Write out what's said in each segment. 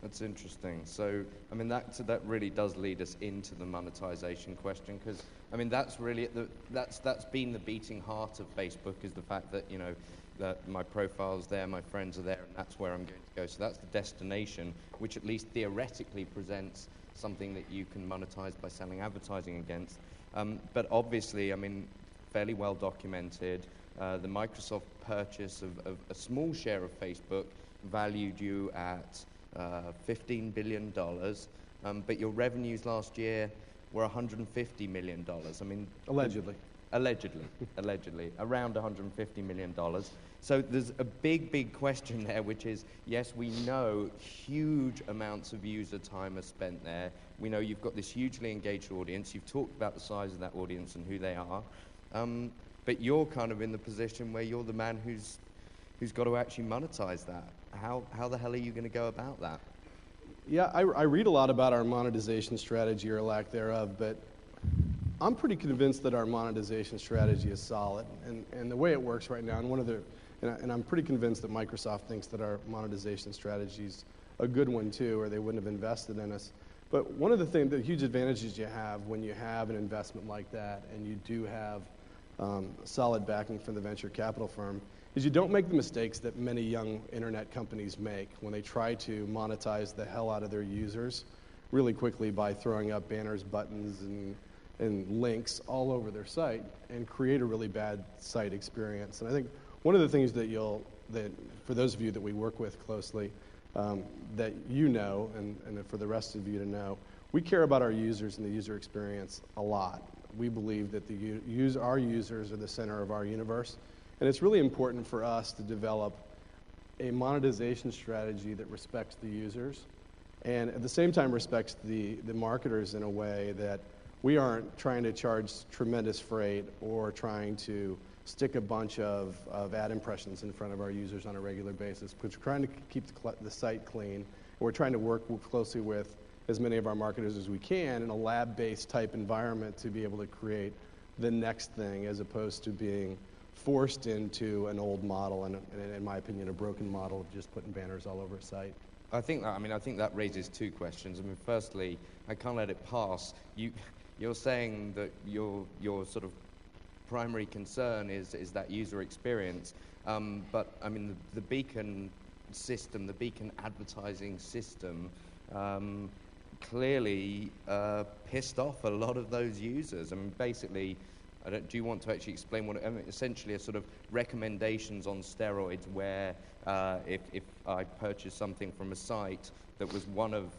That's interesting. So, I mean, that really does lead us into the monetization question, because, I mean, that's really that's been the beating heart of Facebook, is the fact that, you know, that my profile's there, my friends are there, and that's where I'm going to go. So that's the destination, which at least theoretically presents something that you can monetize by selling advertising against. But obviously, I mean, fairly well documented, the Microsoft purchase of a small share of Facebook valued you at $15 billion, but your revenues last year were $150 million. I mean, Allegedly, around $150 million. So there's a big question there, which is, yes, we know huge amounts of user time are spent there. We know you've got this hugely engaged audience. You've talked about the size of that audience and who they are. But you're kind of in the position where you're the man who's got to actually monetize that. How the hell are you going to go about that? Yeah, I read a lot about our monetization strategy or lack thereof, but I'm pretty convinced that our monetization strategy is solid. And the way it works right now, and I'm pretty convinced that Microsoft thinks that our monetization strategy is a good one too, or they wouldn't have invested in us. But one of the huge advantages you have when you have an investment like that, and you do have solid backing from the venture capital firm, is you don't make the mistakes that many young internet companies make when they try to monetize the hell out of their users really quickly by throwing up banners, buttons, and links all over their site and create a really bad site experience. And I think one of the things that for those of you that we work with closely, that you know, and for the rest of you to know, we care about our users and the user experience a lot. We believe that our users are the center of our universe. And it's really important for us to develop a monetization strategy that respects the users and at the same time respects the marketers in a way that we aren't trying to charge tremendous freight or trying to stick a bunch of ad impressions in front of our users on a regular basis. We're trying to keep the site clean, and we're trying to work closely with as many of our marketers as we can in a lab-based type environment to be able to create the next thing as opposed to being forced into an old model and in my opinion, a broken model of just putting banners all over a site. I think that raises two questions. I mean, firstly, I can't let it pass. You're saying that your sort of primary concern is that user experience, but I mean the beacon system, the beacon advertising system, clearly pissed off a lot of those users. I mean, basically, do you want to actually explain what? I mean, essentially, a sort of recommendations on steroids, where if I purchase something from a site that was one of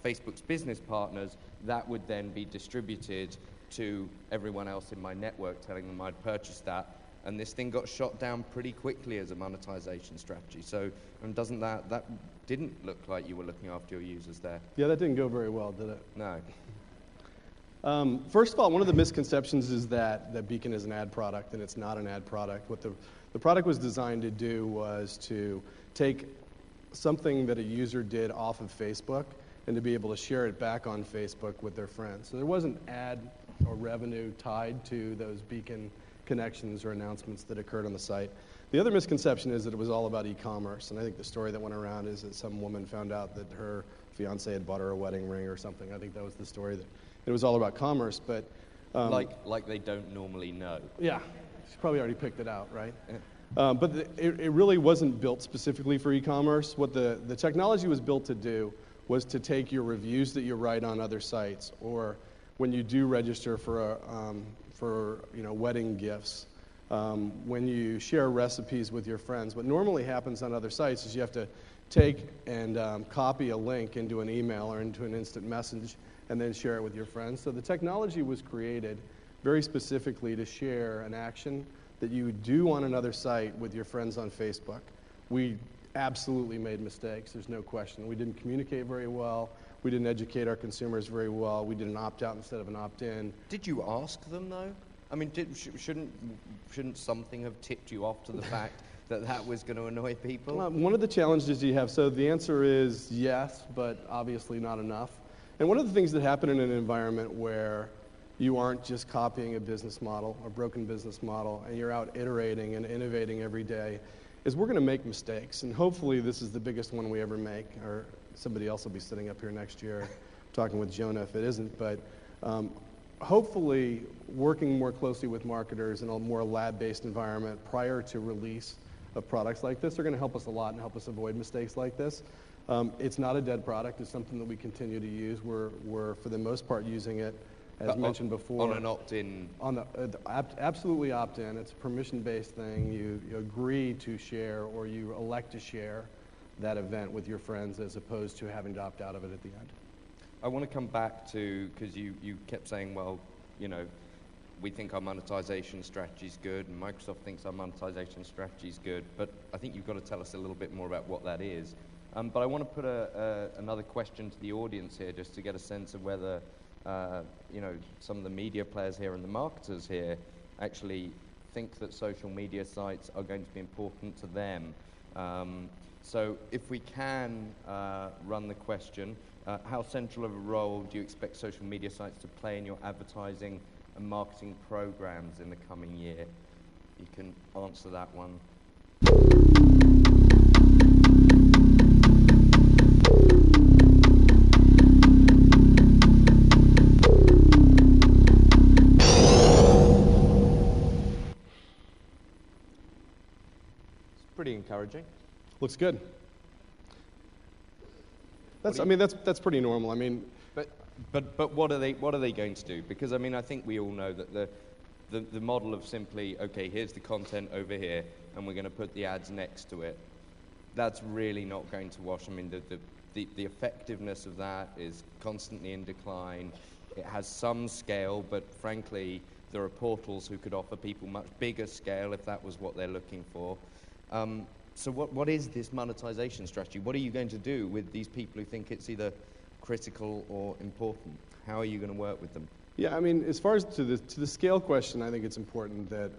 Facebook's business partners, that would then be distributed to everyone else in my network, telling them I'd purchased that. And this thing got shot down pretty quickly as a monetization strategy. So, and doesn't that didn't look like you were looking after your users there? Yeah, that didn't go very well, did it? No. First of all, one of the misconceptions is that Beacon is an ad product, and it's not an ad product. What the product was designed to do was to take something that a user did off of Facebook and to be able to share it back on Facebook with their friends. So there wasn't ad or revenue tied to those Beacon connections or announcements that occurred on the site. The other misconception is that it was all about e-commerce, and I think the story that went around is that some woman found out that her fiancé had bought her a wedding ring or something. I think that was the story, that it was all about commerce, but... like they don't normally know. Yeah, she's probably already picked it out, right? Yeah. But it really wasn't built specifically for e-commerce. What the technology was built to do was to take your reviews that you write on other sites, or when you do register for wedding gifts, when you share recipes with your friends. What normally happens on other sites is you have to take and copy a link into an email or into an instant message and then share it with your friends. So the technology was created very specifically to share an action that you would do on another site with your friends on Facebook. We absolutely made mistakes, there's no question. We didn't communicate very well. We didn't educate our consumers very well. We did an opt-out instead of an opt-in. Did you ask them, though? I mean, shouldn't something have tipped you off to the fact that was going to annoy people? One of the challenges you have, so the answer is yes, but obviously not enough. And one of the things that happen in an environment where you aren't just copying a business model, a broken business model, and you're out iterating and innovating every day, is we're going to make mistakes, and hopefully this is the biggest one we ever make, or somebody else will be sitting up here next year talking with Jonah if it isn't, but hopefully working more closely with marketers in a more lab-based environment prior to release of products like this are going to help us a lot and help us avoid mistakes like this. It's not a dead product. It's something that we continue to use. We're for the most part, using it, as mentioned before. On an opt-in? On the absolutely opt-in. It's a permission-based thing. You agree to share, or you elect to share that event with your friends as opposed to having to opt out of it at the end. I want to come back to, because you kept saying, well, you know, we think our monetization strategy is good, and Microsoft thinks our monetization strategy is good, but I think you've got to tell us a little bit more about what that is. But I want to put another question to the audience here, just to get a sense of whether, you know, some of the media players here and the marketers here actually think that social media sites are going to be important to them. So if we can run the question, how central of a role do you expect social media sites to play in your advertising and marketing programs in the coming year? You can answer that one. It's pretty encouraging. Looks good. That's pretty normal. I mean, but what are they going to do? Because I mean, I think we all know that the model of simply, okay, here's the content over here, and we're going to put the ads next to it. That's really not going to wash. I mean, the effectiveness of that is constantly in decline. It has some scale, but frankly, there are portals who could offer people much bigger scale if that was what they're looking for. So what is this monetization strategy? What are you going to do with these people who think it's either critical or important? How are you going to work with them? Yeah, I mean, as far as to the scale question, I think it's important that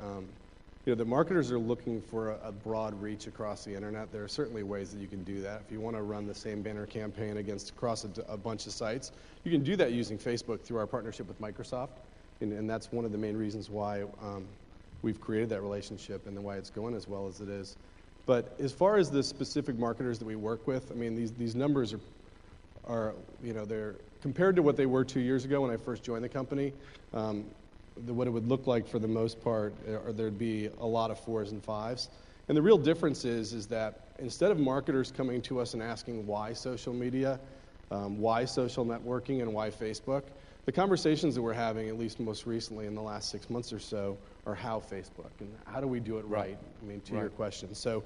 you know, the marketers are looking for a broad reach across the internet. There are certainly ways that you can do that. If you want to run the same banner campaign across a bunch of sites, you can do that using Facebook through our partnership with Microsoft, and that's one of the main reasons why we've created that relationship and why it's going as well as it is. But as far as the specific marketers that we work with, I mean, these numbers are you know, they're compared to what they were 2 years ago when I first joined the company. What it would look like for the most part, there'd be a lot of 4s and 5s. And the real difference is that instead of marketers coming to us and asking why social media, why social networking, and why Facebook, the conversations that we're having, at least most recently in the last 6 months or so, are how Facebook, and how do we do it right? I mean, to your question. So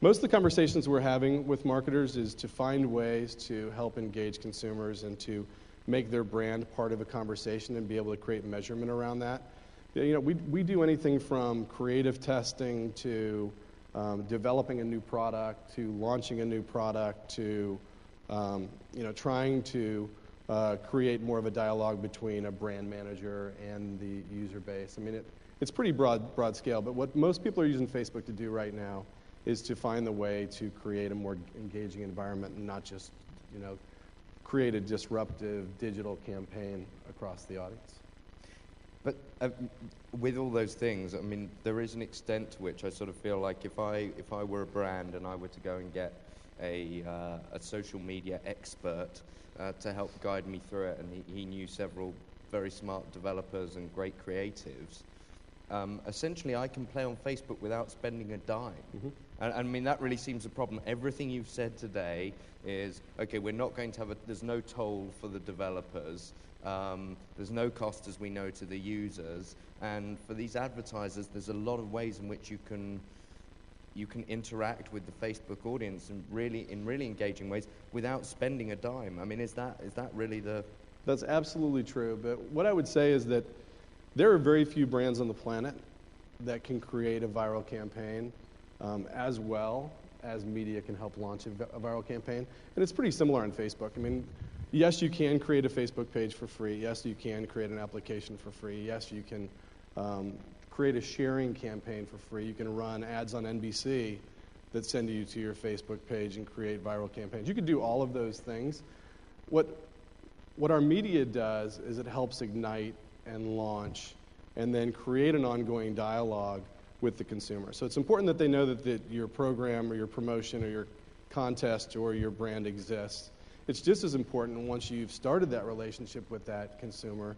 most of the conversations we're having with marketers is to find ways to help engage consumers and to make their brand part of a conversation and be able to create measurement around that. You know, we do anything from creative testing to developing a new product to launching a new product to you know, trying to create more of a dialogue between a brand manager and the user base. I mean, it's pretty broad scale, but what most people are using Facebook to do right now is to find the way to create a more engaging environment and not just, you know, create a disruptive digital campaign across the audience. But with all those things, I mean, there is an extent to which I sort of feel like if I were a brand and I were to go and get a social media expert to help guide me through it, and he knew several very smart developers and great creatives, essentially I can play on Facebook without spending a dime. Mm-hmm. And I mean, that really seems a problem. Everything you've said today is, okay, we're not going to have there's no toll for the developers, there's no cost, as we know, to the users, and for these advertisers, there's a lot of ways in which you can interact with the Facebook audience in really engaging ways without spending a dime. I mean, is that really the... That's absolutely true, but what I would say is that there are very few brands on the planet that can create a viral campaign as well as media can help launch a viral campaign. And it's pretty similar on Facebook. I mean, yes, you can create a Facebook page for free. Yes, you can create an application for free. Yes, you can create a sharing campaign for free. You can run ads on NBC that send you to your Facebook page and create viral campaigns. You can do all of those things. What our media does is it helps ignite and launch and then create an ongoing dialogue with the consumer. So it's important that they know that your program or your promotion or your contest or your brand exists. It's just as important once you've started that relationship with that consumer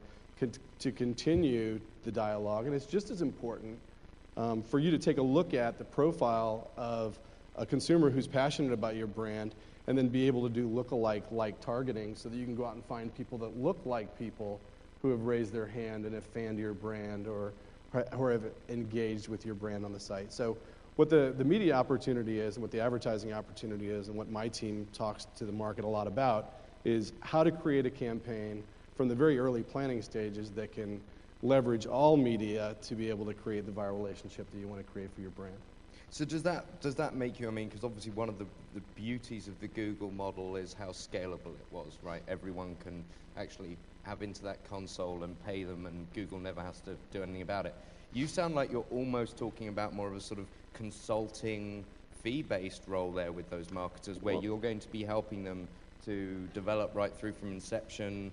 to continue the dialogue, and it's just as important for you to take a look at the profile of a consumer who's passionate about your brand and then be able to do look-alike targeting so that you can go out and find people that look like people who have raised their hand and have fanned your brand or have engaged with your brand on the site. So what the media opportunity is and what the advertising opportunity is and what my team talks to the market a lot about is how to create a campaign from the very early planning stages that can leverage all media to be able to create the viral relationship that you want to create for your brand. So does that make you, I mean, because obviously one of the beauties of the Google model is how scalable it was, right? Everyone can actually have into that console and pay them, and Google never has to do anything about it. You sound like you're almost talking about more of a sort of consulting, fee-based role there with those marketers, where you're going to be helping them to develop right through from inception,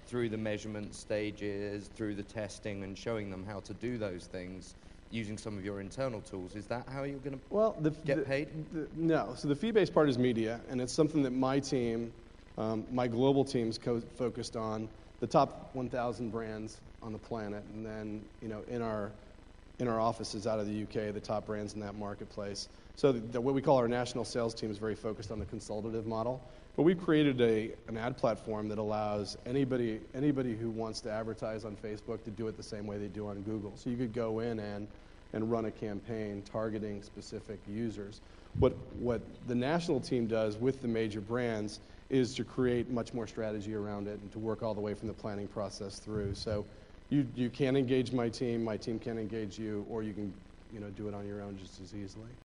through the measurement stages, through the testing, and showing them how to do those things using some of your internal tools. Is that how you're going to get paid? No. So the fee-based part is media, and it's something that my team, my global team's focused on, the top 1,000 brands on the planet, and then in our offices out of the UK, the top brands in that marketplace. So what we call our national sales team is very focused on the consultative model. But we've created an ad platform that allows anybody who wants to advertise on Facebook to do it the same way they do on Google. So you could go in and run a campaign targeting specific users. What the national team does with the major brands is to create much more strategy around it and to work all the way from the planning process through. So you can engage my team can engage you, or you can do it on your own just as easily.